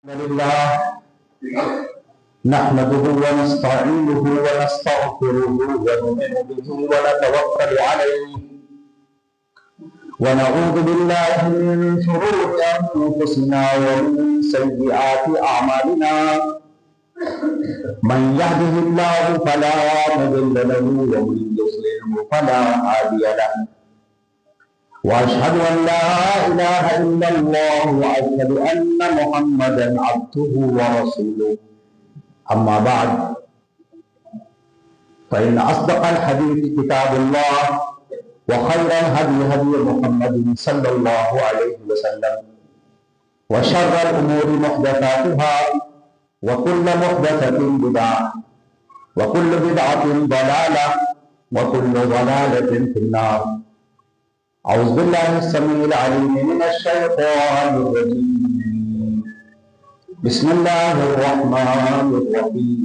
الحمد لله نحمده ونستعينه ونستغفره ونؤمن به ونتوكل عليه ونعوذ بالله من شرور انفسنا ومن سيئات اعمالنا من يهده الله فلا مضل له ومن يضلل فلا هادي له واشهد ان لا اله الا الله واشهد ان محمدا عبده ورسوله اما بعد فان اصدق الحديث كتاب الله وخير الهدي هدي محمد صلى الله عليه وسلم وشر الامور محدثاتها وكل محدثه بدعه وكل بدعه ضلاله وكل ضلاله في النار. اعوذ بالله السميع العليم من الشيطان الرجيم. بسم الله الرحمن الرحيم.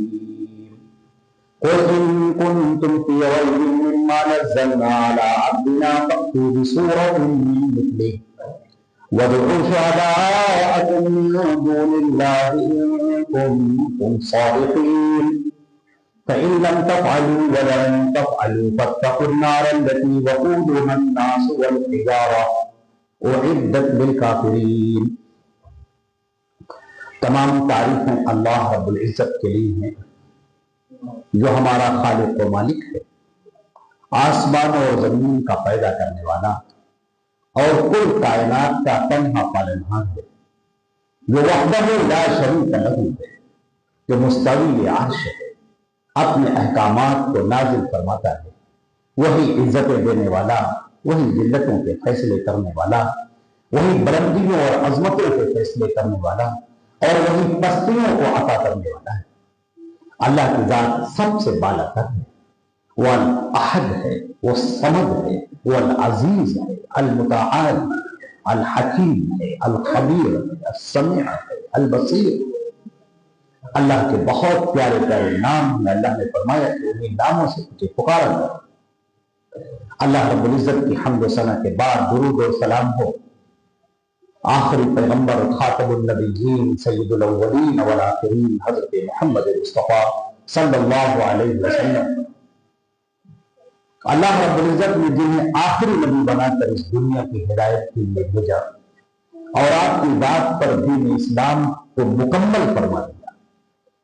قل ان كنتم في ريب مما نزلنا على عبدنا فاتوا بسورة من مثله وادعوا شهداءكم من دون الله ان كنتم صادقين فإن لم تفعلوا ولن تفعلوا فاتقوا النار التي وقودها الناس والحجارة أعدت للكافرين. تمام تعریفیں اللہ رب العزت کے لیے ہیں جو ہمارا خالق و مالک ہے، آسمان اور زمین کا پیدا کرنے والا اور کل کائنات کا تنہا پالنہار ہے، جو وحدہ لا شریک لہ ہے، جو مستوی عرش ہے، اپنے احکامات کو نازل فرماتا ہے. وہی عزتیں دینے والا، وہی ذلتوں کے فیصلے کرنے والا، وہی بلندیوں اور عظمتوں کے فیصلے کرنے والا اور وہی پستیوں کو عطا کرنے والا ہے. اللہ کی ذات سب سے بالا تر ہے، وہ الاحد ہے، وہ صمد ہے، وہ العزیز ہے، المتعال ہے، الحکیم ہے، الخبیر ہے، السمیع ہے، البصیر. اللہ کے بہت پیارے پیارے نام ہیں. اللہ نے فرمایا کہ انہیں ناموں سے مجھے پکارا کرو. اللہ رب العزت کی حمد و ثنا کے بعد درود و سلام ہو آخری پیغمبر خاتم النبیین سید الاولین والآخرین حضرت محمد مصطفیٰ صلی اللہ علیہ وسلم. اللہ رب العزت نے جنہیں آخری نبی بنا کر اس دنیا کی ہدایت کے لیے بھیجا اور آپ کی بات پر دین اسلام کو مکمل فرما دیا.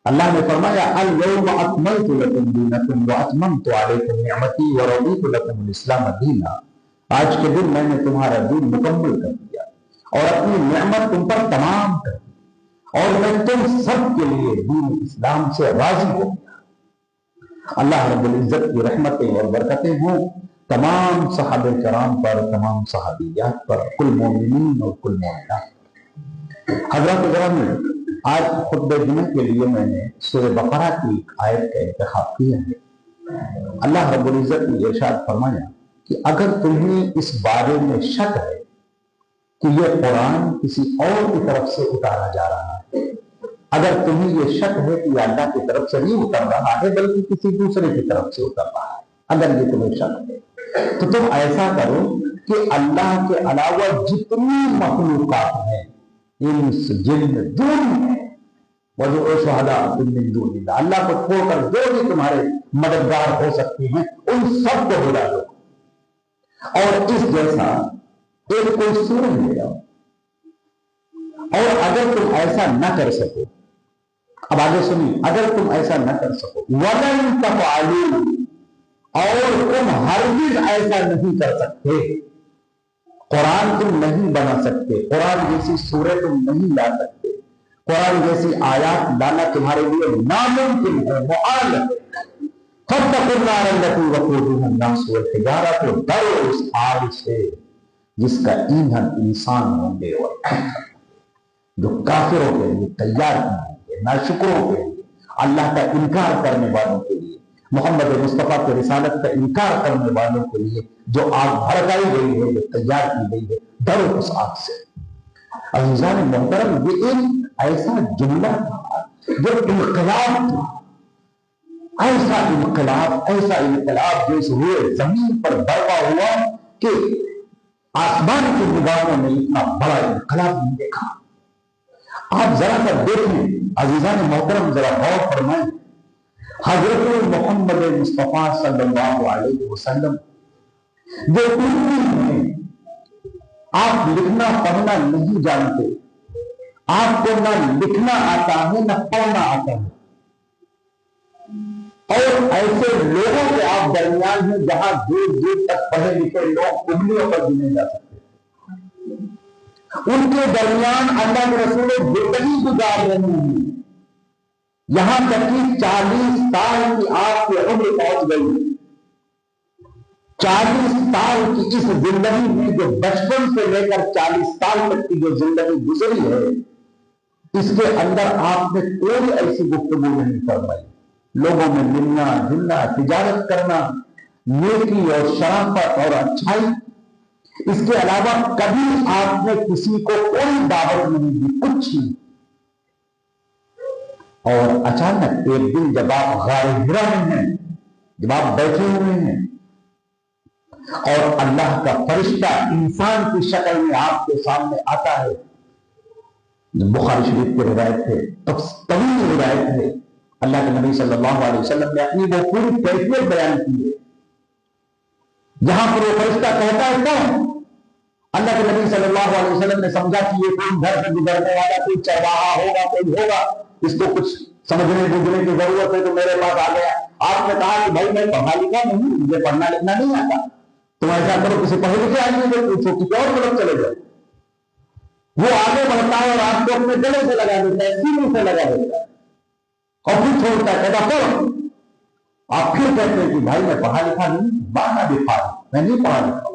اللہ نے فرمایا اليوم اکملت لکم دینکم واتممت علیکم نعمتی ورضیت لکم الاسلام دینا. آج کے دن میں نے تمہارا دین مکمل کر دیا اور اپنی نعمت تم پر تمام کر دی اور میں تم سب کے لیے دین اسلام سے راضی ہو گیا. اللہ رب العزت کی رحمتیں اور برکتیں ہوں تمام صحابہ کرام پر، تمام صحابیات پر، کل مومنین اور کل مومنات. حضرات گرامی، آج خطبہ جمعہ کے لیے میں نے سورہ بقرہ کی ایک آیت کا انتخاب کیا ہے. اللہ رب العزت نے ارشاد فرمایا کہ اگر تمہیں اس بارے میں شک ہے کہ یہ قرآن کسی اور کی طرف سے اتارا جا رہا ہے، اگر تمہیں یہ شک ہے کہ یہ اللہ کی طرف سے نہیں اتر رہا ہے بلکہ کسی دوسرے کی طرف سے اتر رہا ہے، اگر یہ تمہیں شک ہے تو تم ایسا کرو کہ اللہ کے علاوہ جتنی مخلوقات ہیں، انس جن جو بھی ہیں، وَادْعُوا شُهَدَاءَكُم مِّن دُونِ اللَّهِ، اللہ کو چھوڑ کر جو بھی تمہارے مددگار ہو سکتے ہیں ان سب کو بلا دو اور اس جیسا ایک کوئی سورج لے جاؤ. اور اگر تم ایسا نہ کر سکو، اب آگے سنیے، اگر تم ایسا نہ کر سکو وَلَن تَفْعَلُوا، اور تم ہرگز ایسا نہیں کر سکتے، قرآن تم نہیں بنا سکتے، قرآن جیسی سورہ تم نہیں لا سکتے، قرآن جیسی آیات لانا تمہارے لیے ناممکن ہے، محال ہے. فَاتَّقُوا النَّارَ الَّتِي وَقُودُهَا النَّاسُ وَالْحِجَارَةُ، ڈرو اس آگ سے جس کا ایندھن انسان ہوں گے اور جو کافروں کے لیے تیار کی گئی ہے، ناشکروں کے لیے، اللہ کا انکار کرنے والوں کے لیے، محمد مصطفیٰ کی رسالت کا انکار کرنے والوں کے لیے جو آگ بھڑکائی گئی ہے، جو تیار کی گئی ہے، ڈرو اس آگ سے. عزیزان محترم، یہ ایک ایسا جملہ تھا جو انقلاب تھا، ایسا انقلاب جو اس ہوئے زمین پر برپا ہوا کہ آسمان کی نگاہوں نے اتنا بڑا انقلاب نہیں دیکھا. آپ ذرا سا دیکھیں عزیزان محترم، ذرا غور فرمائیں، حضرت محمد مصطفیٰ صلی اللہ علیہ وسلم جو اردو ہیں، آپ لکھنا پڑھنا نہیں جانتے، آپ کو نہ لکھنا آتا ہے نہ پڑھنا آتا ہے، اور ایسے لوگوں کے آپ درمیان ہیں جہاں دور دور تک پڑھے لکھے لوگ انگلیوں پر گنے جا سکتے، ان کے درمیان اللہ کے رسول زندگی گزار رہے ہیں، یہاں تک کہ 40 سال کی آپ کی عمر پہنچ گئی۔ 40 سال کی اس زندگی میں جو بچپن سے لے کر 40 سال تک کی جو زندگی گزری ہے، اس کے اندر آپ نے کوئی ایسی گفتگو نہیں فرمائی۔ لوگوں میں ملنا جلنا، تجارت کرنا، نیکی اور شرافت اور اچھائی، اس کے علاوہ کبھی آپ نے کسی کو کوئی دعوت نہیں دی، کچھ نہیں۔ اور اچانک ایک دن جب آپ غار حرا میں ہیں، جب آپ بیٹھے ہوئے ہیں اور اللہ کا فرشتہ انسان کی شکل میں آپ کے سامنے آتا ہے، بخاری شریف کی روایت ہے، طویل روایت ہے، اللہ کے نبی صلی اللہ علیہ وسلم نے اپنی وہ پوری کیفیت بیان کی ہے، جہاں پر وہ فرشتہ کہتا ہے کون؟ اللہ کے نبی صلی اللہ علیہ وسلم نے سمجھا کہ یہ کوئی گھر سے گزرنے والا کوئی چرواہا ہوگا، کوئی ہوگا، اس کو کچھ سمجھنے بوجھنے کی ضرورت ہے تو میرے پاس آ گیا۔ آپ نے کہا کہ بھائی میں پڑھا لکھا نہیں، مجھے پڑھنا لکھنا نہیں آتا، تم ایسا کرو کسی پڑھے لکھے آدمی کو پوچھو، کسی اور طرف چلے جاؤ۔ وہ آگے بڑھتا ہے اور آپ کو اپنے گلے سے لگا دیتا ہے، سینے سے لگا دیتا ہے، اور پھر چھوڑتا ہے، کہتا پڑھو۔ آپ پھر کہتے ہیں کہ بھائی میں پڑھا لکھا نہیں، بانا بھی پڑھا، میں نہیں پڑھا لکھا،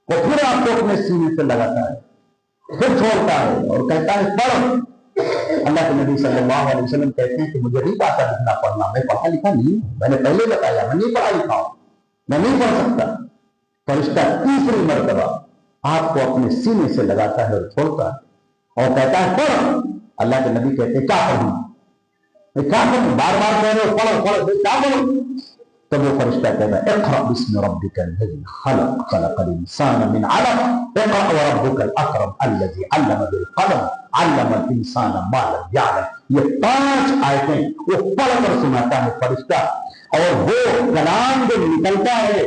وہ پھر آپ کو اپنے سینے سے لگاتا ہے، پھر چھوڑتا ہے اور کہتا ہے پڑھو۔ اللہ کے نبی صلی اللہ علیہ وسلم کہتے ہیں کہ مجھے نہیں آتا لکھنا پڑھنا، میں پڑھا لکھا نہیں، میں نے پہلے بتایا میں نہیں پڑھا لکھا ہوں، میں نہیں پڑھ سکتا۔ فرشتہ تیسری مرتبہ آپ کو اپنے سینے سے لگاتا ہے اور چھوڑتا ہے اور کہتا ہے پڑھو۔ اللہ کے نبی کہتے ہیں کیا پڑھوں، میں کیا پڑھوں، بار بار کہہ رہے ہو پڑھو پڑھو، میں کیا پڑھوں؟ تب وہ فرشتہ کہتا ہے اقرأ باسم ربک الذی خلق، خلق الانسان من علق، اقرأ وربک الاکرم الذی علم بالقلم، علم الانسان ما لم یعلم۔ یہ 5 آیتیں وہ پڑھ کر سناتا ہے فرشتہ، اور وہ کلام جو نکلتا ہے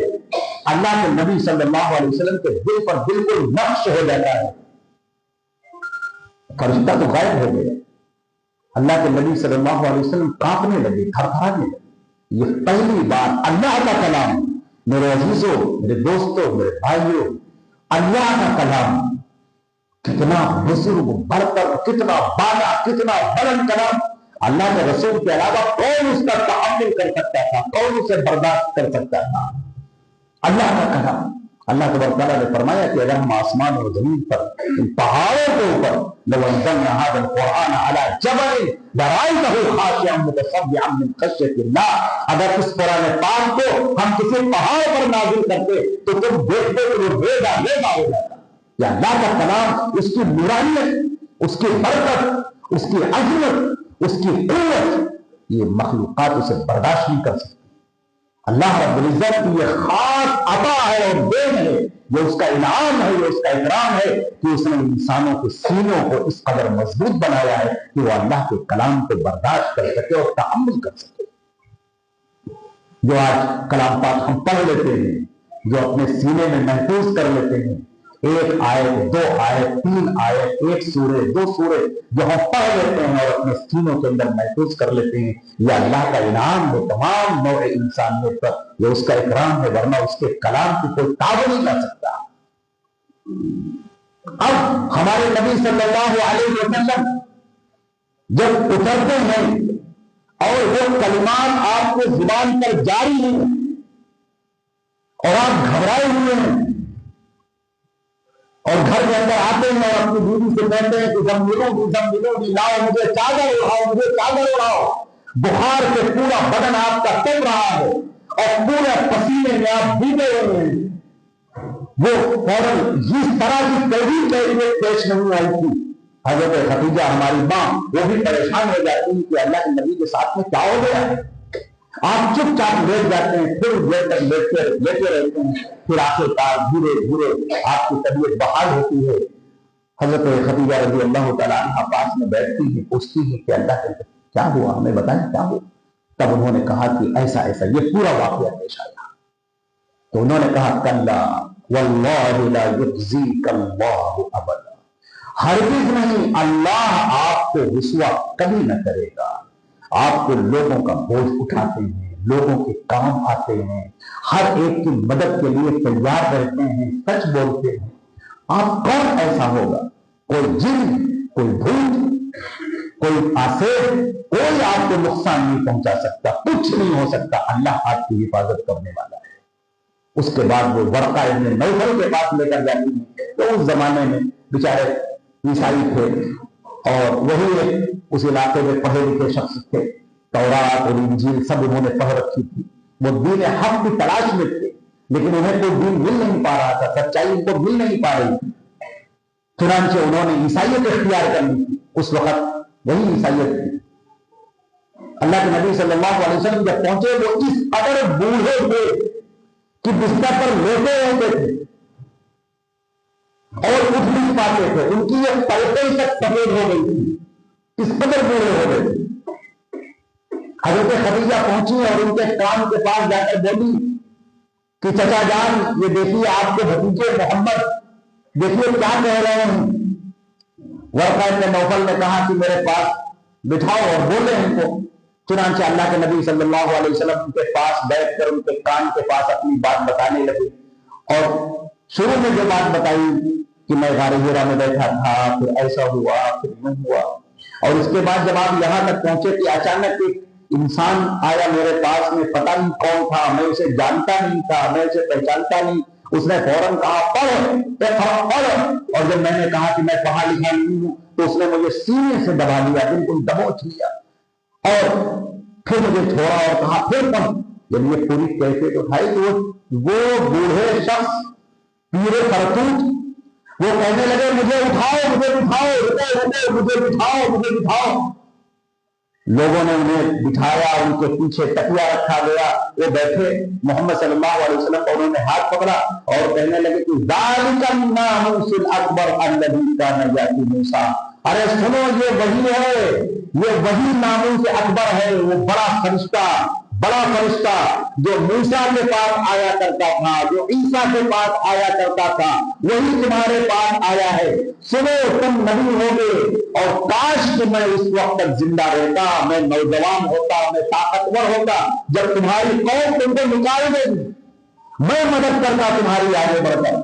اللہ کے نبی صلی اللہ علیہ وسلم کے دل پر بالکل نقش ہو جاتا ہے۔ فرشتہ تو غائب ہو گیا، اللہ کے نبی صلی اللہ علیہ وسلم کانپنے لگے، تھرتھرانے لگے۔ یہ پہلی بار اللہ کا کلام، میرے عزیزوں، میرے دوستوں، میرے بھائیوں، اللہ کا کلام کتنا بزرگ برتر، کتنا بالا، کتنا بلند کلام، اللہ کے رسول کے علاوہ کون اس کا تحمل کر سکتا تھا، کون اسے برداشت کر سکتا تھا؟ اللہ کا کلام۔ اللہ تبارک تعالیٰ نے فرمایا کہ اگر ہم آسمان اور زمین پر، ان پہاڑوں کے اوپر، لو انزلنا هذا القرآن على جبل لرأيته خاشعا متصدعا من خشية الله، اگر اس قرآن پاک کو ہم کسی پہاڑ پر نازل کرتے تو تم دیکھتے کہ وہ بے داغ ہو جاتا۔ یا اللہ کا کلام، اس کی نورانیت، اس کی برکت، اس کی عظمت، اس کی قوت، یہ مخلوقات اسے برداشت نہیں کر سکتی۔ اللہ رب العزت کی یہ خاص عطا ہے اور دین ہے، جو اس کا انعام ہے، جو اس کا اکرام ہے، کہ اس نے انسانوں کے سینوں کو اس قدر مضبوط بنایا ہے کہ وہ اللہ کے کلام کو برداشت کر سکے اور تحمل کر سکے۔ جو آج کلام پاک ہم پڑھ لیتے ہیں، جو اپنے سینے میں محفوظ کر لیتے ہیں، 1 آیت 2 آیت 3 آیت، 1 سورہ 2 سورہ جو ہم پڑھ لیتے ہیں اور اپنے سینوں کے اندر محفوظ کر لیتے ہیں، یہ اللہ کا انعام ہے تمام نوع انسانیت پر، یہ اس کا اکرام ہے، ورنہ اس کے کلام کی کوئی تعبیر نہیں کر سکتا۔ اب ہمارے نبی صلی اللہ علیہ وسلم جب اترتے ہیں اور وہ کلمات آپ کو زبان پر جاری ہیں اور آپ گھبرائے ہوئے ہیں اور گھر کے اندر آتے ہیں اور اپنی بیوی سے کہتے ہیں کہ زمبلوں لاؤ مجھے چادر اڑاؤ، مجھے چادر اڑاؤ، بخار سے پورا بدن آپ کا تب رہا ہے اور پورے پسینے میں آپ بھیگے ہوئے ہیں، وہ فوراً جس طرح کی کیفیت پیش نہیں آئی تھی۔ حضرت خدیجہ ہماری ماں وہ بھی پریشان ہو جاتی ہیں کہ اللہ کے نبی کے ساتھ میں کیا ہو گیا ہے۔ آپ چپ چاپ لیٹ جاتے ہیں، پھر لیٹے رہتے ہیں، پھر آخر کار دھیرے دھیرے آپ کی طبیعت بحال ہوتی ہے حضرت خدیجہ رضی اللہ تعالیٰ عنہ پاس میں بیٹھتی ہیں، پوچھتی ہیں کہ اللہ کے کیا ہوا، ہمیں بتائیں کیا ہوا۔ تب انہوں نے کہا کہ ایسا ایسا، یہ پورا واقعہ پیش آیا۔ تو انہوں نے کہا کلا واللہ لا یخزیک اللہ ابدا، ہرگز نہیں، اللہ آپ کو رسوا کبھی نہ کرے گا۔ آپ کو لوگوں کا بوجھ اٹھاتے ہیں، لوگوں کے کام آتے ہیں، ہر ایک کی مدد کے لیے تیار رہتے ہیں، سچ بولتے ہیں۔ آپ کون ایسا ہوگا، کوئی جن، کوئی بھوت، کوئی آسیر، کوئی آپ کو نقصان نہیں پہنچا سکتا، کچھ نہیں ہو سکتا، اللہ آپ کی حفاظت کرنے والا ہے۔ اس کے بعد وہ ورقہ ابن نوفل کے پاس لے کر جاتی ہیں، تو اس زمانے میں بیچارے عیسائی تھے اور وہی اس علاقے میں پڑھے لکھے شخص تھے، تورات اور انجیل سب انہوں نے پڑھ رکھی تھی، وہ دین حق کی تلاش میں تھے، لیکن انہیں کوئی دین مل نہیں پا رہا تھا، سچائی ان کو مل نہیں پا رہی تھی۔ چنانچہ انہوں نے عیسائیت اختیار کرنی تھی، اس وقت وہی عیسائیت تھی۔ اللہ کے نبی صلی اللہ علیہ وسلم جب پہنچے، وہ اس قدر بوڑھے ہوئے کہ بستر پر لیٹے رہتے تھے اور اٹھ نہیں پاتے تھے، ان کی یہ پلکیں تک سفید ہو گئی تھی، اس قدر بوڑھے ہو گئے تھے۔ حضرت خدیجہ پہنچی اور ان کے کان کے پاس جا کر بولی کہ چچا جان، یہ دیکھیے آپ کے بھتیجے محمد، دیکھیے کیا کہہ رہے ہیں۔ ورقہ ابن نوفل نے کہا کہ میرے پاس بٹھاؤ اور بولے ان کو۔ چنانچہ اللہ کے نبی صلی اللہ علیہ وسلم ان کے پاس بیٹھ کر ان کے کان کے پاس اپنی بات بتانے لگے، اور شروع میں جو بات بتائی کہ میں غار حرا میں بیٹھا تھا، پھر ایسا ہوا، پھر یوں ہوا، اور اس کے بعد جب آپ یہاں تک پہنچے کہ اچانک ایک انسان آیا میرے پاس میں، پتہ نہیں کون تھا، میں اسے جانتا نہیں تھا، میں اسے پہچانتا نہیں، اس نے فوراً کہا پڑھ، اور جب میں نے کہا کہ میں پڑھا لکھا نہیں ہوں تو اس نے مجھے سینے سے دبا لیا، بالکل دبوچ لیا، اور پھر مجھے چھوڑا اور کہا پھر پڑھ۔ جب یہ پوری کیفیت اٹھائی تو وہ بوڑھے شخص پیرے کرتوت وہ کہنے لگے مجھے اٹھاؤ، مجھے بٹھاؤ، مجھے بٹھاؤ، مجھے بٹھاؤ۔ لوگوں نے انہیں بٹھایا، ان کے پیچھے تکیہ رکھا گیا، وہ بیٹھے، محمد صلی اللہ علیہ وسلم کو انہوں نے ہاتھ پکڑا اور کہنے لگے کہ ذالک الناموس الاکبر الذی کان یاتی موسیٰ، ارے سنو، یہ وہی ہے، یہ وہی ناموس اکبر ہے، وہ بڑا فرشتہ جو موسیٰ کے پاس آیا کرتا تھا، جو عیسیٰ کے پاس آیا کرتا تھا، وہی تمہارے پاس آیا ہے۔ سنو، تم نبی ہوگے، اور کاش کہ میں اس وقت تک زندہ رہتا، میں نوجوان ہوتا، میں طاقتور ہوتا، جب تمہاری قوم تم کو نکال دے گی، میں مدد کرتا تمہاری آگے بڑھ کر۔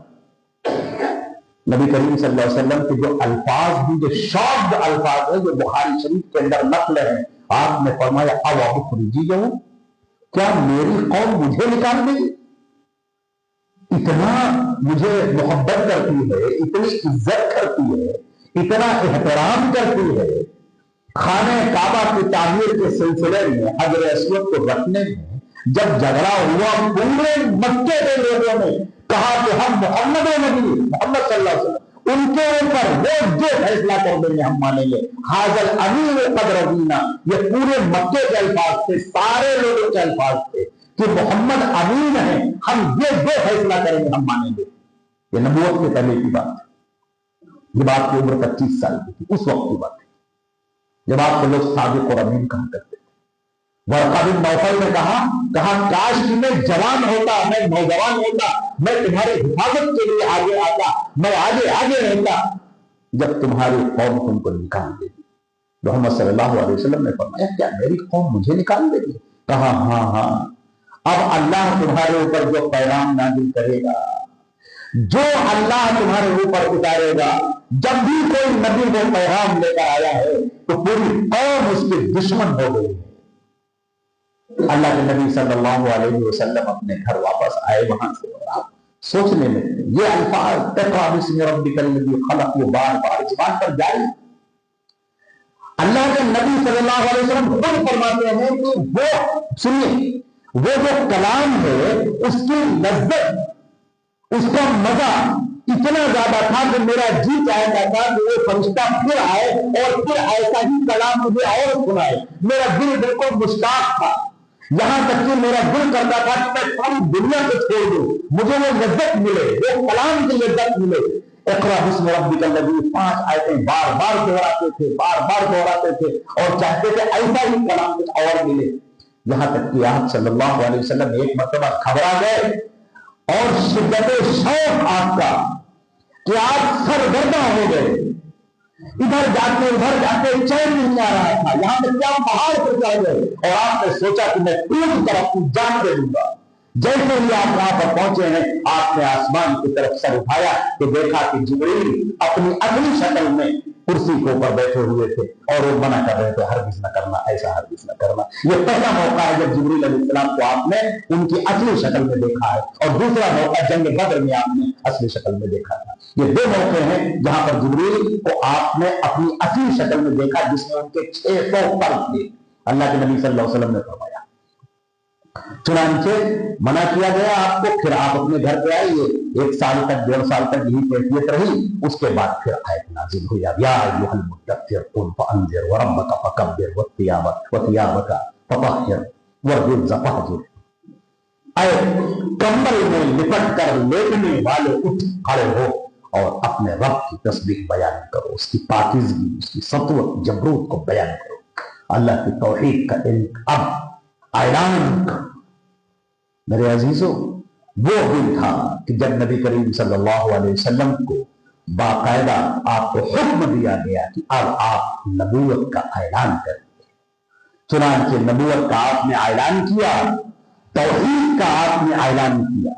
نبی کریم صلی اللہ علیہ وسلم کے جو الفاظ ہیں، جو شاذ الفاظ ہیں، جو بخاری شریف کے اندر نقل ہیں، آپ نے فرمایا اَوَأُخْرِجِیَہُ، کیا میری قوم مجھے نکال دے گی؟ اتنا مجھے محبت کرتی ہے، اتنی عزت کرتی ہے، اتنا احترام کرتی ہے، خانہ کعبہ کی تعمیر کے سلسلے میں حجر اسود کو رکھنے میں جب جھگڑا ہوا، پورے مکے کے لوگوں نے کہا کہ ہم محمد نبی محمد صلی اللہ علیہ وسلم ان کے اوپر وہ جو فیصلہ کر دیں گے ہم مانیں گے۔ حاضر امین قد رضینا، یہ پورے مکے کے الفاظ تھے، سارے لوگوں کے الفاظ تھے کہ محمد امین ہے، ہم یہ جو فیصلہ کریں گے ہم مانیں گے۔ یہ نبوت کے پہلے کی بات ہے، جب آپ کی عمر 25 سال کی تھی، اس وقت کی بات ہے جب آپ کو لوگ صادق اور امین کہا کرتے تھے۔ ورقہ بن نوفل نے کہا کاش کہ میں جوان ہوتا، میں نوجوان ہوتا، میں تمہاری حفاظت کے لیے آگے آتا، میں آگے رہتا جب تمہاری قوم تم کو نکال دے گی۔ محمد صلی اللہ علیہ وسلم نے فرمایا کیا میری قوم مجھے نکال دے گی؟ کہا ہاں، اب اللہ تمہارے اوپر جو پیغام نازل کرے گا، جو اللہ تمہارے اوپر اتارے گا، جب بھی کوئی نبی وہ پیغام لے کر آیا ہے تو پوری قوم اس کے دشمن ہو گئی ہے۔ اللہ کے نبی صلی اللہ علیہ وسلم اپنے گھر واپس آئے وہاں سے، اور آپ سوچنے میں یہ الفاظ اقرأ باسم ربک الذی خلق وہ بار بار زبان پر جاری۔ اللہ کے نبی صلی اللہ علیہ وسلم خود فرماتے ہیں کہ وہ سنیے، وہ جو کلام ہے اس کی لذت، اس کا مزہ اتنا زیادہ تھا کہ میرا جی چاہتا تھا کہ وہ فرشتہ پھر آئے اور پھر ایسا ہی کلام مجھے اور سنائے۔ میرا دل بالکل مشتاق تھا، یہاں تک کہ میرا دل کرتا تھا کہ میں ساری دنیا کو چھوڑ دوں، مجھے وہ لذت ملے، وہ کلام کی لذت ملے۔ اقرأ بسم ربک الذی 5 آیتیں بار بار دہراتے تھے اور چاہتے تھے ایسا ہی کلام کچھ اور ملے، یہاں تک کہ آپ صلی اللہ علیہ وسلم ایک مرتبہ گھبرا گئے اور شدت شوق آپ کا کہ آپ سرگرداں ہو گئے، ادھر جاتے چین نہیں آ رہا تھا، یہاں تک کیا پہاڑ پر چڑھ گئے اور آپ نے سوچا کہ میں پوری طرح اپنی جان دے دوں گا۔ جیسے ہی آپ وہاں پر پہنچے ہیں آپ نے آسمان کی طرف سر اٹھایا تو دیکھا کہ جبریل اپنی اگلی شکل میں کرسی کے اوپر بیٹھے ہوئے تھے اور وہ منع کر رہے تھے ہرگز نہ کرنا، ایسا ہرگز نہ کرنا۔ یہ پہلا موقع ہے جب جبریل علیہ السلام کو آپ نے ان کی اصلی شکل میں دیکھا ہے، اور دوسرا موقع جنگ بدر میں آپ نے اصلی شکل میں دیکھا تھا۔ یہ 2 موقع ہیں جہاں پر جبریل کو آپ نے اپنی اصلی شکل میں دیکھا جس میں ان کے 600 پر تھے۔ اللہ کے نبی صلی اللہ علیہ وسلم نے فرمایا چنانچہ منع کیا گیا آپ کو، پھر آپ اپنے گھر پہ آئیے، 1 سال تک 1.5 سال تک یہی کیفیت رہی، اس کے بعد پھر آیت نازل ہوئی یا ایھا المدثر قم فانذر وربک فکبر وثیابک فطہر والرجز فاہجر۔ اے کمبل میں لپٹ کر لیٹنے والے اٹھ کھڑے ہو اور اپنے رب کی تسبیح بیان کرو، اس کی پاکیزگی، اس کی سطوت جبروت کو بیان کرو، اللہ کی توحید کا اب اعلان کرو۔ میرے عزیزوں، وہ دن تھا کہ جب نبی کریم صلی اللہ علیہ وسلم کو باقاعدہ آپ کو حکم دیا گیا کہ اب آپ نبوت کا اعلان کریں۔ چنانچہ نبوت کا آپ نے اعلان کیا، توحید کا آپ نے اعلان کیا،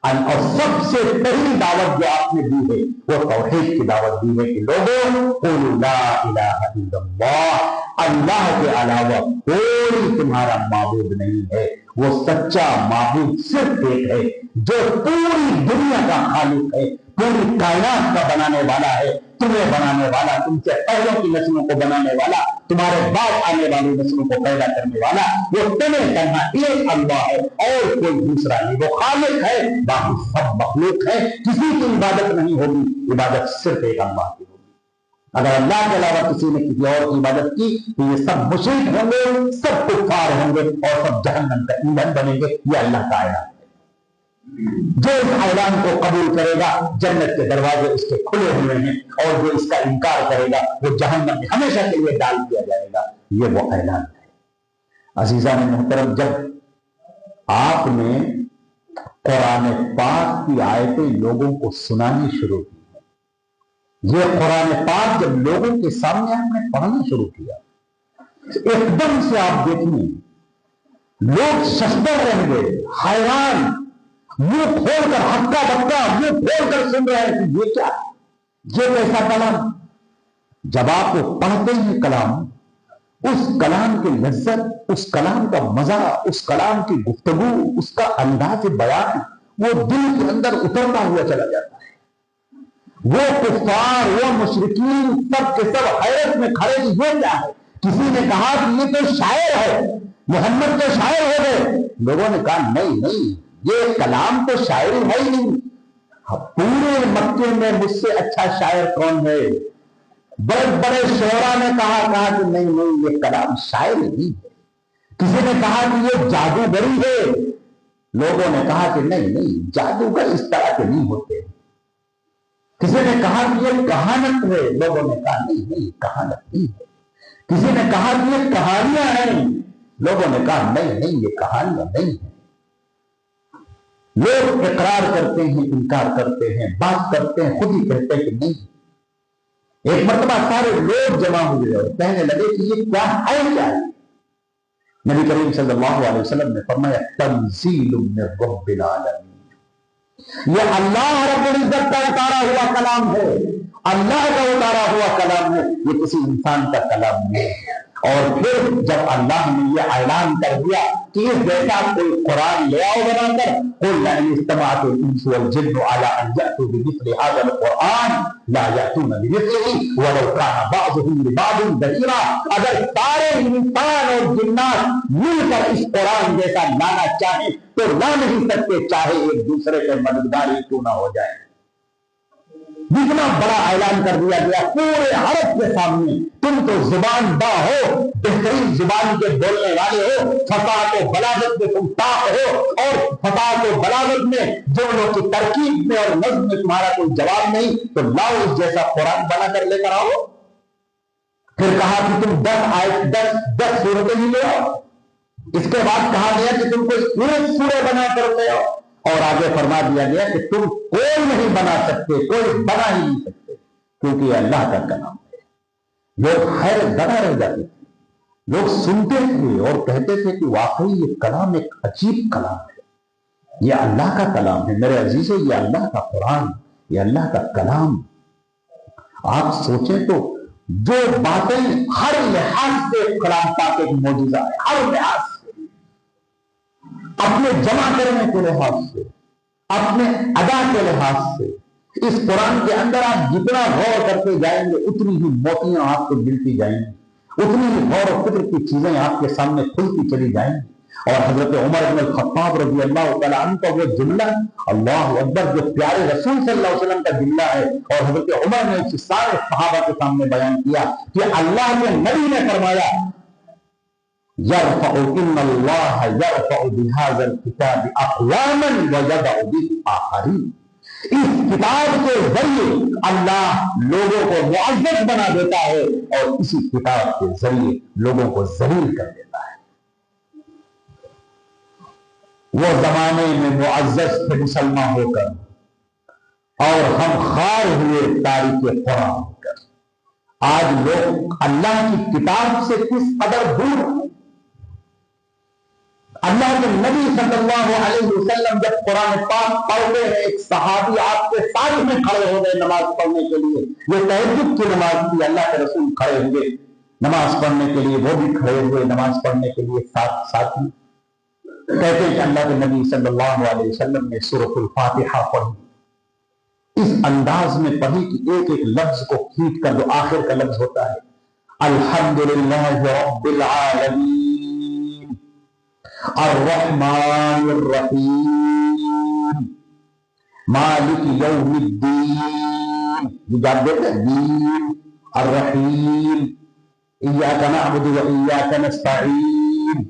اور سب سے پہلی دعوت جو آپ نے دی ہے وہ توحید کی دعوت دی ہے کہ لوگوں قولوا لا الہ الا اللہ، اللہ کے علاوہ کوئی تمہارا معبود نہیں ہے، وہ سچا معبود صرف ایک ہے جو پوری دنیا کا خالق ہے، پوری کائنات کا بنانے والا ہے، تمہیں بنانے والا، تم سے پہلوں کی نسلوں کو بنانے والا، تمہارے بعد آنے والی نسلوں کو پیدا کرنے والا، وہ تمہیں کرنا ایک اللہ ہے اور کوئی دوسرا نہیں، وہ خالق ہے، باقی سب مخلوق ہے، کسی کی عبادت نہیں ہوگی، عبادت صرف ایک اللہ کی ہوگی۔ اگر اللہ کے علاوہ کسی نے کسی اور کی عبادت کی تو یہ سب مشرک ہوں گے، سب کفار ہوں گے اور سب جہنم کا ایندھن بنیں گے۔ یہ اللہ کا اعلان ہے۔ جو اس اعلان کو قبول کرے گا جنت کے دروازے اس کے کھلے ہوئے ہیں، اور جو اس کا انکار کرے گا وہ جہنم میں ہمیشہ کے لیے ڈال دیا جائے گا۔ یہ وہ اعلان ہے۔ عزیزان محترم، جب آپ نے قرآن پاک کی آیتیں لوگوں کو سنانی شروع کی، یہ قرآن پاک جب لوگوں کے سامنے آپ نے پڑھنا شروع کیا، ایک دم سے آپ دیکھیں لوگ ششدر رہ گئے، حیران، منہ کھول کر ہکا بکا منہ کھول کر سن رہے ہیں کہ یہ کیا، یہ کیسا کلام۔ جب آپ وہ پڑھتے ہیں کلام، اس کلام کی لذت، اس کلام کا مزہ، اس کلام کی گفتگو، اس کا انداز بیان وہ دل کے اندر اترتا ہوا چلا جاتا ہے۔ وہ کفار، وہ مشرکین سب کے سب حیرت میں کھڑے کہ یہ کیا ہے۔ کسی نے کہا کہ یہ تو شاعر ہے، محمد تو شاعر ہو گئے۔ لوگوں نے کہا نہیں، یہ کلام تو شاعری ہے ہی نہیں، پورے مکے میں مجھ سے اچھا شاعر کون ہے۔ بڑے بڑے شعراء نے کہا کہ نہیں، یہ کلام شاعر نہیں ہے۔ کسی نے کہا کہ یہ جادوگری ہے، لوگوں نے کہا کہ نہیں، جادوگر اس طرح کے نہیں ہوتے۔ کسی نے کہا کہ یہ کہانت ہے، لوگوں نے کہا نہیں، کہانت نہیں ہے۔ کسی نے کہا کہ یہ کہانیاں ہیں، لوگوں نے کہا نہیں، یہ کہانیاں نہیں ہیں۔ لوگ اقرار کرتے ہیں، انکار کرتے ہیں، بات کرتے ہیں، خود ہی کہتے ہیں کہ نہیں۔ ایک مرتبہ سارے لوگ جمع ہوئے اور کہنے لگے کہ یہ کیا ہے، کیا ہے۔ نبی کریم صلی اللہ علیہ وسلم نے فرمایا تنزیل من رب العالمین، یہ اللہ رب العزت کا اتارا ہوا کلام ہے، اللہ کا اتارا ہوا کلام ہے، یہ کسی انسان کا کلام نہیں ہے۔ اور پھر جب اللہ نے یہ اعلان کر دیا کہ اس جیسا کوئی قرآن لے آؤ بنا کر، قل لئن اجتمعت الانس والجن على ان يأتوا بمثل هذا القرآن لا يأتون بمثله ولو كان بعضهم لبعض ظهيرا، اگر سارے انسان اور جنات مل کر اس قرآن جیسا لانا چاہیں تو لا نہیں سکتے، چاہے ایک دوسرے کے مددگار ہی کیوں نہ ہو جائے۔ جتنا بڑا اعلان کر دیا گیا پورے عرب کے سامنے، تم تو زبان دا ہو، بہترین زبان کے بولنے والے ہو، فصاحت و بلاغت میں تم طاق ہو، اور فصاحت و بلاغت میں جملوں کی ترکیب میں اور نظم میں تمہارا کوئی جواب نہیں، تو لاؤ اس جیسا قرآن بنا کر لے کر آؤ۔ پھر کہا کہ تم 10 سورتیں ہی لے آؤ۔ اس کے بعد کہا گیا کہ تم کوئی پورے سورے بنا کر لے آؤ، اور آگے فرما دیا گیا کہ تم کوئی نہیں بنا سکتے، کوئی بنا ہی نہیں سکتے، کیونکہ یہ اللہ کا کلام ہے۔ لوگ حیرت زدہ رہ جاتے تھے، لوگ سنتے تھے اور کہتے تھے کہ واقعی یہ کلام ایک عجیب کلام ہے، یہ اللہ کا کلام ہے۔ میرے عزیزو، یہ اللہ کا قرآن، یہ اللہ کا کلام۔ آپ سوچیں تو جو باتیں ہر لحاظ سے کلام پاک ایک معجزہ ہے، ہر لحاظ سے، اپنے جمع کرنے کے لحاظ سے، اپنے ادا کے لحاظ سے، اس قرآن کے اندر آپ جتنا غور کرتے جائیں گے اتنی ہی موتیاں آپ کو ملتی جائیں گی، اتنی ہی غور و فکر کی چیزیں آپ کے سامنے کھلتی چلی جائیں گی۔ اور حضرت عمر بن الخطاب رضی اللہ تعالیٰ عنہ کا وہ جملہ اللہ اکبر جو پیارے رسول صلی اللہ علیہ وسلم کا جملہ ہے، اور حضرت عمر نے اس سارے صحابہ کے سامنے بیان کیا کہ اللہ کے نبی نے فرمایا ان اللہ یرفع بہذا الکتاب اقواما ویضع بآخرین۔ اس کتاب کے ذریعے اللہ لوگوں کو معزز بنا دیتا ہے اور اسی کتاب کے ذریعے لوگوں کو ذلیل کر دیتا ہے۔ وہ زمانے میں معزز تھے مسلمان ہو کر، اور ہم خار ہوئے تاریخ قرآن ہو کر۔ آج لوگ اللہ کی کتاب سے کس قدر دور ہیں۔ اللہ کے نبی صلی اللہ علیہ وسلم جب قرآن پاک پڑھتے ہیں، ایک صحابی آپ کے ساتھ میں کھڑے ہو گئے نماز پڑھنے کے لیے، یہ تہجد کی نماز تھی، اللہ کے رسول کھڑے ہوئے نماز پڑھنے کے لیے، وہ بھی کھڑے ہوئے نماز پڑھنے کے لیے ساتھ میں۔ کہتے ہیں کہ اللہ کے نبی صلی اللہ علیہ وسلم نے سورۃ الفاتحہ پڑھی، اس انداز میں پڑھی کہ ایک ایک لفظ کو کھینچ کر جو آخر کا لفظ ہوتا ہے، الحمدللہ رب العالمین الرحمن الرحیم مالک یوم الدین، یہ جاب دیتے ہیں دین، الرحیم ایاک نعبد و ایاک نستعین۔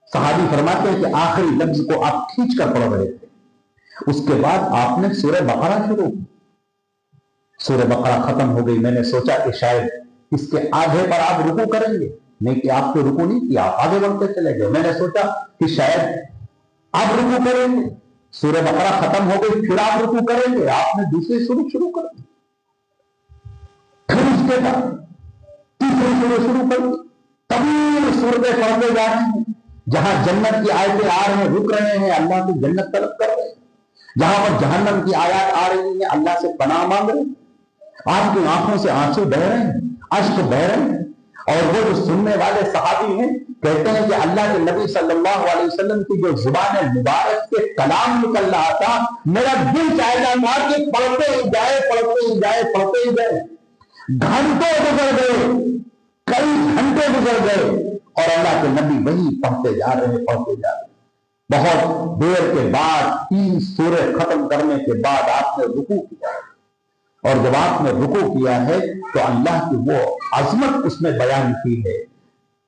صحابی فرماتے ہیں کہ آخری لفظ کو آپ کھینچ کر پڑھ رہے تھے، اس کے بعد آپ نے سورہ بقرہ شروع کی۔ سورہ بقرہ ختم ہو گئی، میں نے سوچا کہ شاید اس کے آدھے پر آپ رکوع کریں گے، نہیں کہ آپ کو رکوع نہیں کیا، آپ آگے بڑھتے چلے گئے۔ میں نے سوچا کہ شاید آپ رکوع کریں گے، سورہ بقرہ ختم ہو گئی، پھر آپ رکوع کریں گے، آپ نے دوسری سورہ شروع کر دی، پھر اس کے بعد تیسری سورہ شروع کر دی، طویل سورتیں پڑھتے جا رہے ہیں، جہاں جنت کی آیتیں آ رہے ہیں رک رہے ہیں، اللہ کی جنت طلب کر رہے ہیں، جہاں پر جہنم کی آیات آ رہی ہیں اللہ سے پناہ مانگ رہے ہیں، آپ کی آنکھوں سے آنسو بہ رہے ہیں، اشک بہ رہے ہیں۔ اور وہ جو سننے والے صحابی ہیں کہتے ہیں کہ اللہ کے نبی صلی اللہ علیہ وسلم کی جو زبان مبارک سے کلام نکل رہا تھا، میرا دل چاہتا تھا کہ پڑھتے ہی جائے، پڑھتے ہی جائے، پڑھتے ہی جائے۔ گھنٹے گزر گئے، کئی گھنٹے گزر گئے، اور اللہ کے نبی وہی پڑھتے جا رہے، پڑھتے جا رہے۔ بہت دیر کے بعد 3 سورے ختم کرنے کے بعد آپ نے رکوع کیا، اور جب آپ نے رکوع کیا ہے تو اللہ کی وہ عظمت اس میں بیان کی ہے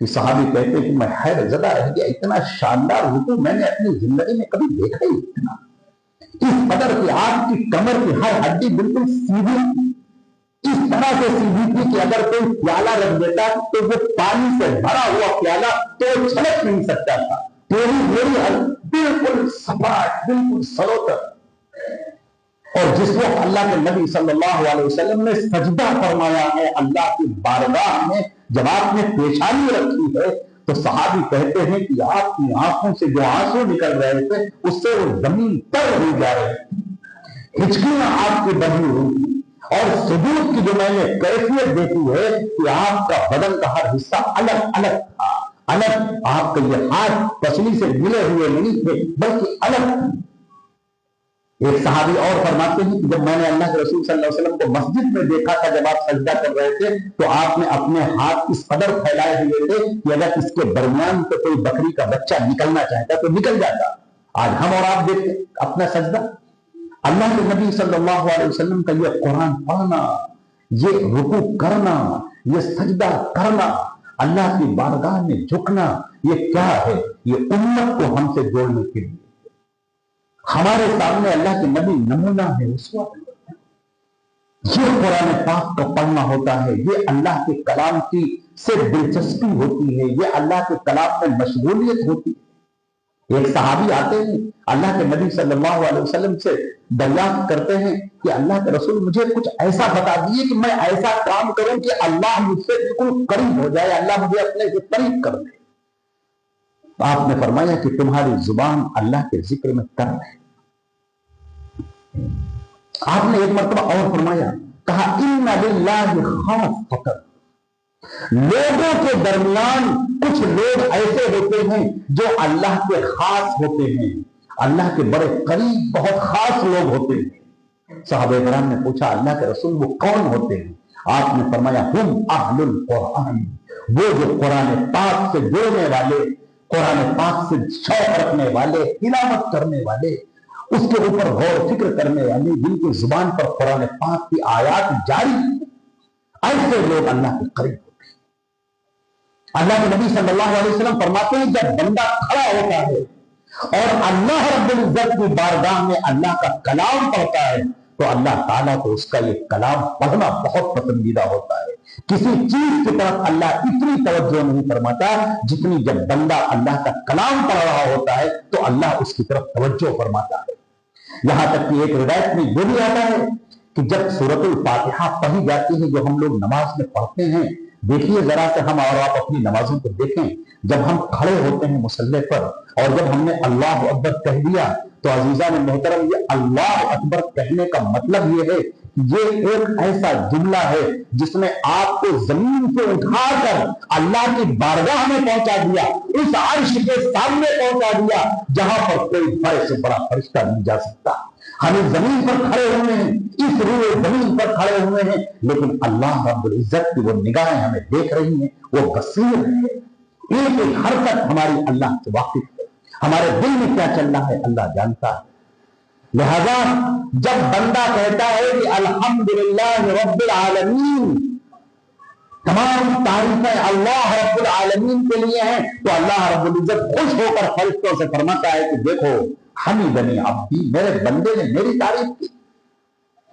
کہ صحابی کہتے ہیں کہ میں حیرت زدہ رہ گیا، اتنا شاندار رکوع میں نے اپنی زندگی میں کبھی دیکھا ہی اتنا، اس قدر کہ آپ کی کمر کی ہر ہڈی بالکل سیدھی تھی، اس طرح سے سیدھی تھی کہ اگر کوئی پیالہ رکھ دیتا تو وہ پانی سے بھرا ہوا پیالہ تو چھلک نہیں سکتا تھا، بالکل سپاٹ، بالکل سلوتر۔ اور جس وقت اللہ کے نبی صلی اللہ علیہ وسلم نے سجدہ فرمایا ہے اللہ کی بارگاہ میں، جب آپ نے پیشانی رکھی ہے تو صحابی کہتے ہیں کہ آپ کی آنکھوں سے جو آنسو نکل رہے تھے اس سے وہ زمین تر ہو جا رہے تھے، ہچکیاں آپ کی بڑھی ہوئی تھی، اور سجود کی جو میں نے کیفیت دیکھی ہے کہ آپ کا بدن کا ہر حصہ الگ الگ تھا، الگ، آپ کے یہ ہاتھ پسلی سے ملے ہوئے نہیں تھے بلکہ الگ تھے۔ ایک صحابی اور فرماتے ہیں کہ جب میں نے اللہ کے رسول صلی اللہ علیہ وسلم کو مسجد میں دیکھا تھا جب آپ سجدہ کر رہے تھے تو آپ نے اپنے ہاتھ اس قدر پھیلائے ہوئے تھے کہ اگر اس کے درمیان سے کوئی بکری کا بچہ نکلنا چاہتا تو نکل جاتا۔ آج ہم اور آپ دیکھتے اپنا سجدہ، اللہ کے نبی صلی اللہ علیہ وسلم کا یہ قرآن پڑھنا، یہ رکوع کرنا، یہ سجدہ کرنا، اللہ کی بارگاہ میں جھکنا، یہ کیا ہے؟ یہ امت کو ہم سے جوڑنے کے لیے ہمارے سامنے اللہ کے نبی نمونہ ہے، اسوہ ہے۔ یہ قرآن پاک کا پڑھنا ہوتا ہے، یہ اللہ کے کلام کی سے دلچسپی ہوتی ہے، یہ اللہ کے کلام میں مشغولیت ہوتی ہے۔ ایک صحابی آتے ہیں، اللہ کے نبی صلی اللہ علیہ وسلم سے دریافت کرتے ہیں کہ اللہ کے رسول مجھے کچھ ایسا بتا دیجیے کہ میں ایسا کام کروں کہ اللہ مجھ سے بالکل قریب ہو جائے، اللہ مجھے اپنے سے قریب کر دے۔ آپ نے فرمایا کہ تمہاری زبان اللہ کے ذکر میں تر ہے۔ آپ نے ایک مرتبہ اور فرمایا، کہا اِنَّ لِلَّهِ خَاصَّةً، لوگوں کے درمیان کچھ لوگ ایسے ہوتے ہیں جو اللہ کے خاص ہوتے ہیں، اللہ کے بڑے قریب بہت خاص لوگ ہوتے ہیں۔ صحابہ کرام نے پوچھا اللہ کے رسول وہ کون ہوتے ہیں؟ آپ نے فرمایا ہم اہل القرآن، وہ جو قرآن پاک سے جڑنے والے، قرآن پاک سے شوق رکھنے والے، تلاوت کرنے والے، اس کے اوپر غور و فکر کرنے والے، جن کی زبان پر قرآن پاک کی آیات جاری، ایسے لوگ اللہ کے قریب ہوتے ہیں۔ اللہ کے نبی صلی اللہ علیہ وسلم فرماتے ہیں جب بندہ کھڑا ہوتا ہے اور اللہ رب العزت کی بارگاہ میں اللہ کا کلام پڑھتا ہے تو اللہ تعالیٰ کو اس کا یہ کلام پڑھنا بہت پسندیدہ ہوتا ہے۔ کسی چیز کی طرف اللہ اتنی توجہ نہیں فرماتا جتنی جب بندہ اللہ کا کلام پڑھ رہا ہوتا ہے تو اللہ اس کی طرف توجہ فرماتا ہے۔ یہاں تک کہ ایک روایت میں یہ بھی آتا ہے کہ جب سورۃ الفاتحہ پڑھی جاتی ہے جو ہم لوگ نماز میں پڑھتے ہیں، دیکھیے ذرا سے ہم اور آپ اپنی نمازوں کو دیکھیں، جب ہم کھڑے ہوتے ہیں مصلی پر اور جب ہم نے اللہ اکبر کہہ دیا تو عزیزان محترم یہ اللہ اکبر کہنے کا مطلب یہ ہے کہ یہ ایک ایسا جملہ ہے جس نے آپ کو زمین سے اٹھا کر اللہ کی بارگاہ میں پہنچا دیا، اس عرش کے سامنے پہنچا دیا جہاں پر کوئی بڑے سے بڑا فرشتہ نہیں جا سکتا۔ ہم اس زمین پر کھڑے ہوئے ہیں، اس روئے زمین پر کھڑے ہوئے ہیں، لیکن اللہ رب العزت کی وہ نگاہیں ہمیں دیکھ رہی ہیں، وہ بصیر ہے، ایک ایک حرکت ہماری اللہ سے واقف ہے، ہمارے دل میں کیا چل رہا ہے اللہ جانتا ہے۔ لہذا جب بندہ کہتا ہے کہ الحمدللہ رب العالمین، تمام تعریفیں اللہ رب العالمین کے لیے ہیں، تو اللہ رب العزت خوش ہو کر فرشتوں سے فرماتا ہے کہ دیکھو حمیدنی عبدی، میرے بندے نے میری تعریف کی۔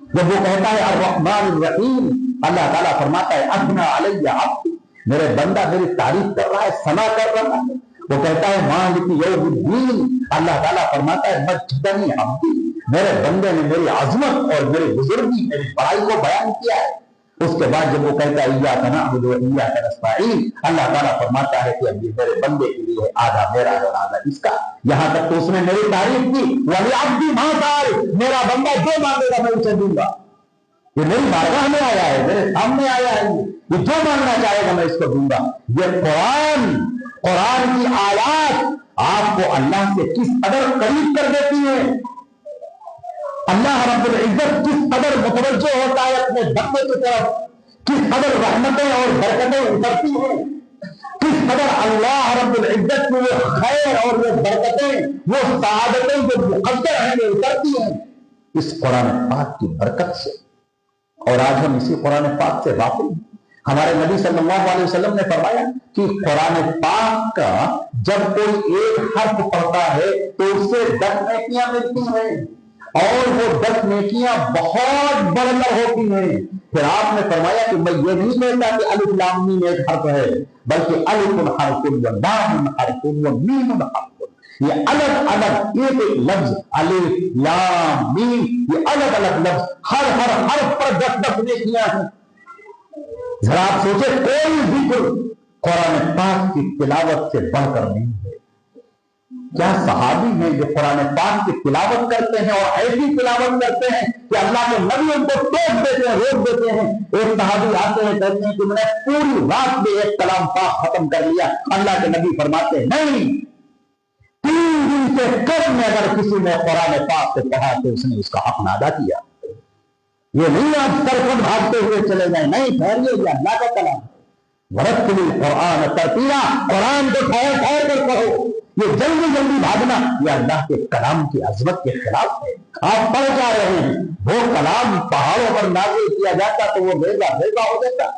جب وہ کہتا ہے الرحمن الرحیم، اللہ تعالیٰ فرماتا ہے اثنی علی عبدی، میرے بندہ میری تعریف کر رہا ہے، ثنا کر رہا ہے۔ وہ کہتا ہے مالک یوم الدین، اللہ تعالیٰ فرماتا ہے مجدنی عبدی، میرے بندے نے میری عظمت اور میری بزرگی، میری بڑائی کو بیان کیا ہے۔ اس کے بعد جب وہ کہتا ہے ایاک نعبد و ایاک نستعین، اللہ تعالیٰ فرماتا ہے کہ اب یہ میرے بندے کے لیے آدھا میرا اور آدھا اس کا، یہاں تک تو اس نے میری تعریف کی وَلِعَبْدِ مَا سَأَلَ، میرا بندہ جو مانگے گا میں اسے دوں گا۔ یہ میری بارگاہ میں آیا ہے، میرے سامنے آیا ہے، یہ جو مانگنا چاہے گا میں اس کو دوں گا۔ یہ قرآن کی آیات آپ کو اللہ سے کس قدر قریب کر دیتی ہے، اللہ رب العزت کس قدر متوجہ ہوتا ہے اپنے بندے کی طرف، کس قدر رحمتیں اور برکتیں اترتی ہیں، کس قدر اللہ رب العزت میں وہ خیر اور وہ برکتیں، وہ سعادتیں جو مقدر ہیں وہ اترتی ہیں اس قرآن پاک کی برکت سے۔ اور آج ہم اسی قرآن پاک سے واقف ہیں۔ ہمارے نبی صلی اللہ علیہ وسلم نے فرمایا کہ قرآن پاک کا جب کوئی ایک حرف پڑھتا ہے تو اس سے 10 نیکیاں ملتی ہیں، اور وہ 10 نیکیاں بہت بڑھ کر ہوتی ہیں۔ پھر آپ نے فرمایا کہ میں یہ نہیں کہتا کہ الف لام میم ایک حرف ہے، بلکہ الف حرف و لام حرف و میم حرف، یہ الگ الگ ایک ایک لفظ الف لام میم، یہ الگ الگ لفظ، ہر حرف پر 10 نیکیاں ہیں۔ ذرا آپ سوچیں کوئی ذکر قرآن پاک کی تلاوت سے بڑھ کر نہیں ہے۔ کیا صحابی ہیں جو قرآن پاک کی تلاوت کرتے ہیں اور ایسی تلاوت کرتے ہیں کہ اللہ کے نبی ان کو ٹوک دیتے ہیں، روک دیتے ہیں۔ ایک صحابی آتے ہیں کہتے ہیں کہ میں نے پوری رات میں ایک کلام پاک ختم کر لیا، اللہ کے نبی فرماتے ہیں نہیں، 3 دن سے کم میں اگر کسی نے قرآن پاک سے پڑھا تو اس نے اس کا حق ادا کیا۔ یہ نہیں آپ سرکن بھاگتے ہوئے چلے جائیں، نہیں ٹھہریے، یہ اللہ کا کلام ہے۔ وَرَتِّلِ الْقُرْآنَ تَرْتِیلًا، قرآن کو ٹھہر ٹھہر کر پڑھو، یہ جلدی جلدی بھاگنا یہ اللہ کے کلام کی عظمت کے خلاف ہے۔ آپ پڑھ جا رہے ہیں، وہ کلام پہاڑوں پر نازل کیا جاتا تو وہ بھیجا ہو جاتا،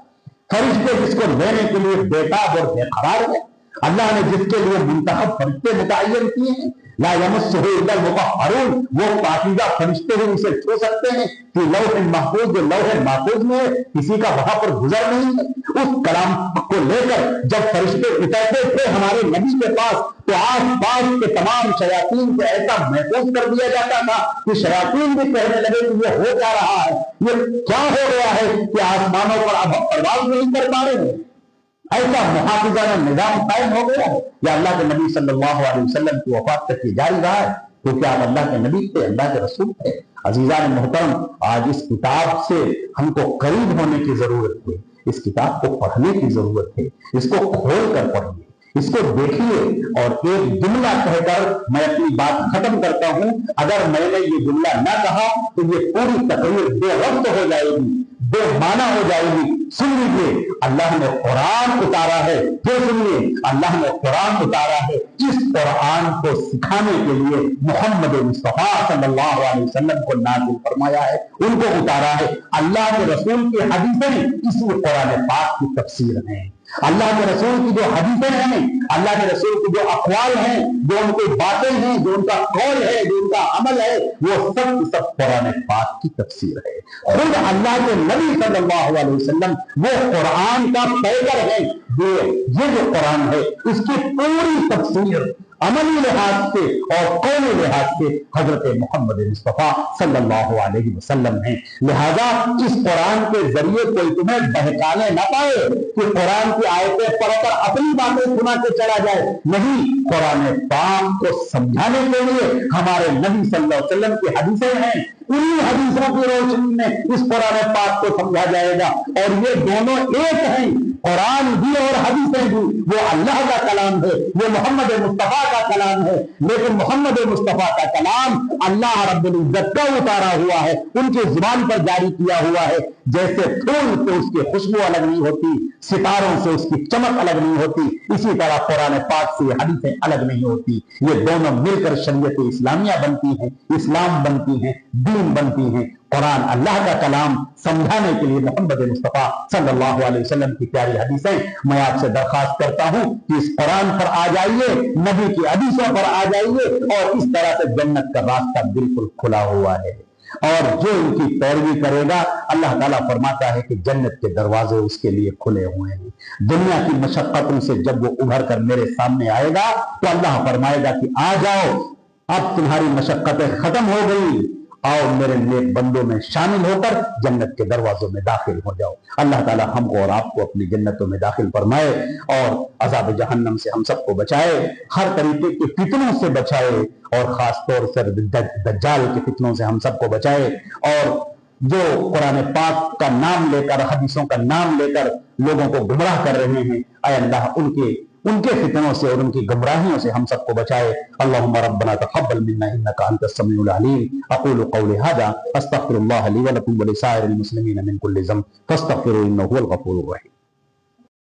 فرشتے جس کو لینے کے لیے بےتاب اور بے قرار ہے، اللہ نے جس کے لیے منتخب فرشتے متعین کیے ہیں، لا یمسہ الا المطہرون، وہ پاکیزہ فرشتے ہی اسے چھو سکتے ہیں کہ لوح محفوظ جو لوح محفوظ میں ہے کسی کا وہاں پر گزر نہیں ہے۔ اس کلام کو لے کر جب فرشتے اترتے تھے ہمارے نبی کے پاس تو آس پاس کے تمام شیاطین کو ایسا محفوظ کر دیا جاتا تھا کہ شیاطین بھی کہنے لگے کہ یہ ہو کیا رہا ہے، یہ کیا ہو گیا ہے کہ آسمانوں پر اب ہم پرواز نہیں کر پا رہے ہیں۔ ایسا محافظانہ نظام قائم ہو گیا ہے۔ یا اللہ کے نبی صلی اللہ علیہ وسلم کی وفات تک یہ جاری رہا ہے کیونکہ آپ اللہ کے نبی تھے، اللہ کے رسول تھے۔ عزیزان محترم، آج اس کتاب سے ہم کو قریب ہونے کی ضرورت ہے، اس کتاب کو پڑھنے کی ضرورت ہے، اس کو کھول کر پڑھیے، اس کو دیکھیے۔ اور ایک جملہ کہہ کر میں اپنی بات ختم کرتا ہوں، اگر میں نے یہ جملہ نہ کہا تو یہ پوری تقریر بے ربط ہو جائے گی، بے معنی ہو جائے گی۔ سن لیجیے، اللہ نے قرآن اتارا ہے، پھر سنیے، اللہ نے قرآن اتارا ہے، اس قرآن کو سکھانے کے لیے محمد مصطفیٰ صلی اللہ علیہ وسلم کو نازل فرمایا ہے، ان کو اتارا ہے۔ اللہ کے رسول کی حدیثیں اسی قرآن پاک کی تفسیر ہیں۔ اللہ کے رسول کی جو حدیثیں ہیں، اللہ کے رسول کی جو اقوال ہیں، جو ان کی باتیں ہیں، جو ان کا قول ہے، جو ان کا عمل ہے، وہ سب قرآن پاک کی تفسیر ہے۔ خود اللہ کے نبی صلی اللہ علیہ وسلم وہ قرآن کا پیغمبر ہے، یہ جو قرآن ہے اس کی پوری تفسیر عملی لحاظ سے اور قومی لحاظ سے حضرت محمد مصطفیٰ صلی اللہ علیہ وسلم ہیں۔ لہذا اس قرآن کے ذریعے کوئی تمہیں بہکانے نہ پائے کہ قرآن کی آیتیں پڑھ کر اپنی باتیں سنا کے چلا جائے، نہیں، قرآن پاک کو سمجھانے کے لیے ہمارے نبی صلی اللہ علیہ وسلم کی حدیثیں ہیں، انہی حدیثوں کی روشنی میں اس قرآن پاک کو سمجھا جائے گا۔ اور یہ دونوں ایک ہیں، قرآن بھی اور حدیثیں بھی، وہ اللہ کا کلام ہے، یہ محمد مصطفیٰ کا کلام ہے، لیکن محمد مصطفیٰ کا کلام اللہ رب العزت کا اتارا ہوا ہے، ان کی زبان پر جاری کیا ہوا ہے۔ جیسے پھول سے اس کی خوشبو الگ نہیں ہوتی، ستاروں سے اس کی چمک الگ نہیں ہوتی، اسی طرح قرآن پاک سے حدیثیں الگ نہیں ہوتی، یہ دونوں مل کر شریعت اسلامیہ بنتی ہیں، اسلام بنتی ہیں، دین بنتی ہیں۔ قرآن اللہ کا کلام سمجھانے کے لیے محمد مصطفیٰ صلی اللہ علیہ وسلم کی پیاری حدیثیں، میں آپ سے درخواست کرتا ہوں کہ اس قرآن پر آ جائیے، نبی کی حدیثوں پر آ جائیے، اور اس طرح سے جنت کا راستہ بالکل کھلا ہوا ہے، اور جو ان کی پیروی کرے گا اللہ تعالیٰ فرماتا ہے کہ جنت کے دروازے اس کے لیے کھلے ہوئے ہیں۔ دنیا کی مشقتوں سے جب وہ ابھر کر میرے سامنے آئے گا تو اللہ فرمائے گا کہ آ جاؤ، اب تمہاری مشقتیں ختم ہو گئی، آؤ میرے نیک بندوں میں شامل ہو کر جنت کے دروازوں میں داخل ہو جاؤ۔ اللہ تعالیٰ ہم کو اور آپ کو اپنی جنتوں میں داخل فرمائے اور عذاب جہنم سے ہم سب کو بچائے، ہر طریقے کے فتنوں سے بچائے، اور خاص طور سے دجال کے فتنوں سے ہم سب کو بچائے۔ اور جو قرآن پاک کا نام لے کر، حدیثوں کا نام لے کر لوگوں کو گمراہ کر رہے ہیں، اے اللہ ان کے فتنوں سے اور ان کی گمراہیوں سے ہم سب کو بچائے۔ اللہم ربنا تقبل منا انک انت السمیع العلیم۔ اقول قولی ھذا استغفر اللہ لی ولکم ولسائر المسلمین من کل ذنب فاستغفروہ انہ هو الغفور الرحیم۔